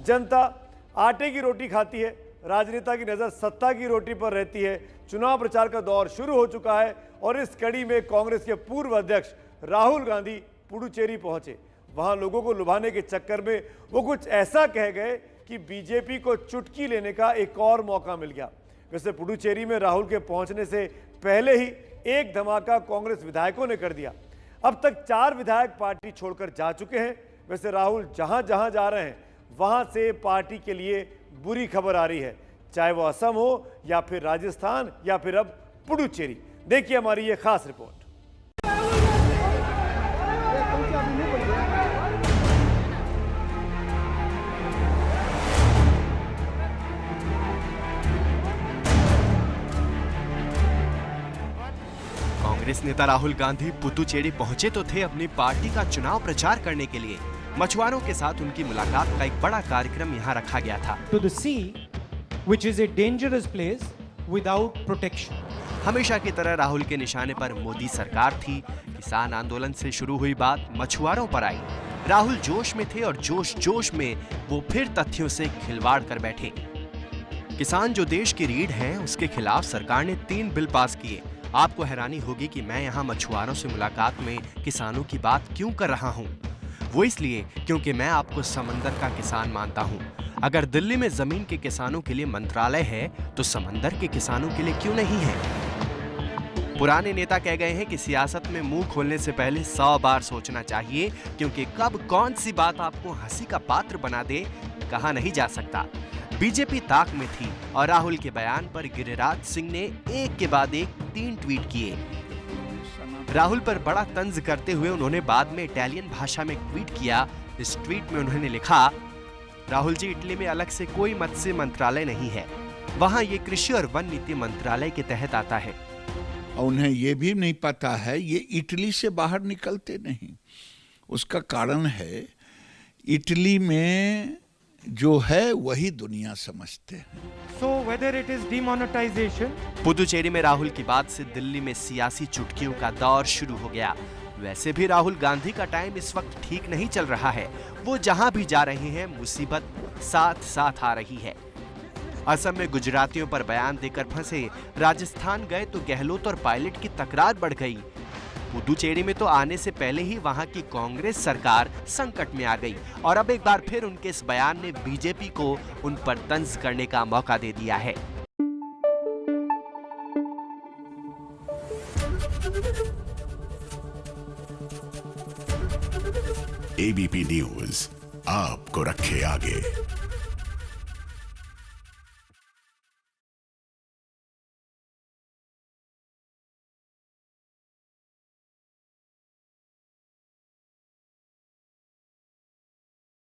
जनता आटे की रोटी खाती है, राजनेता की नजर सत्ता की रोटी पर रहती है। चुनाव प्रचार का दौर शुरू हो चुका है और इस कड़ी में कांग्रेस के पूर्व अध्यक्ष राहुल गांधी पुडुचेरी पहुंचे। वहां लोगों को लुभाने के चक्कर में वो कुछ ऐसा कह गए कि बीजेपी को चुटकी लेने का एक और मौका मिल गया। वैसे पुडुचेरी में राहुल के पहुंचने से पहले ही एक धमाका कांग्रेस विधायकों ने कर दिया। अब तक 4 विधायक पार्टी छोड़कर जा चुके हैं। वैसे राहुल जहां जहां जा रहे हैं वहां से पार्टी के लिए बुरी खबर आ रही है, चाहे वो असम हो या फिर राजस्थान या फिर अब पुडुचेरी। देखिए हमारी ये खास रिपोर्ट। कांग्रेस नेता राहुल गांधी पुडुचेरी पहुंचे तो थे अपनी पार्टी का चुनाव प्रचार करने के लिए। मछुआरों के साथ उनकी मुलाकात का एक बड़ा कार्यक्रम यहां रखा गया था। To the sea, which is a dangerous place without protection. हमेशा की तरह राहुल के निशाने पर मोदी सरकार थी। किसान आंदोलन से शुरू हुई बात मछुआरों पर आई। राहुल जोश में थे और जोश जोश में वो फिर तथ्यों से खिलवाड़ कर बैठे। किसान जो देश की रीढ़ हैं, उसके खिलाफ सरकार ने 3 बिल पास किए। आपको हैरानी होगी कि मैं यहाँ मछुआरों से मुलाकात में किसानों की बात क्यों कर रहा हूँ। वो इसलिए क्योंकि मैं आपको समंदर का किसान मानता हूँ। अगर दिल्ली में जमीन के किसानों के लिए मंत्रालय है तो समंदर के किसानों के लिए क्यों नहीं है। पुराने नेता कह गए हैं कि सियासत में मुंह खोलने से पहले 100 बार सोचना चाहिए, क्योंकि कब कौन सी बात आपको हंसी का पात्र बना दे कहा नहीं जा सकता। बीजेपी ताक में थी और राहुल के बयान पर गिरिराज सिंह ने एक के बाद एक 3 ट्वीट किए। राहुल पर बड़ा तंज करते हुए उन्होंने बाद में इटालियन भाषा में ट्वीट किया। इस ट्वीट में उन्होंने लिखा, राहुल जी, इटली में अलग से कोई मत्स्य मंत्रालय नहीं है, वहां ये कृषि और वन नीति मंत्रालय के तहत आता है। उन्हें ये भी नहीं पता है ये इटली से बाहर निकलते नहीं। उसका कारण है इटली में जो है वही दुनिया समझते हैं। So whether it is demonetization, Puducherry में राहुल की बात से दिल्ली में सियासी चुटकियों का दौर शुरू हो गया। वैसे भी राहुल गांधी का टाइम इस वक्त ठीक नहीं चल रहा है। वो जहां भी जा रहे हैं मुसीबत साथ साथ आ रही है। असम में गुजरातियों पर बयान देकर फंसे, राजस्थान गए तो गहलोत और पायलट की तकरार बढ़ गई। पुडुचेरी में तो आने से पहले ही वहां की कांग्रेस सरकार संकट में आ गई और अब एक बार फिर उनके इस बयान ने बीजेपी को उन पर तंज करने का मौका दे दिया है। एबीपी न्यूज आपको रखे आगे।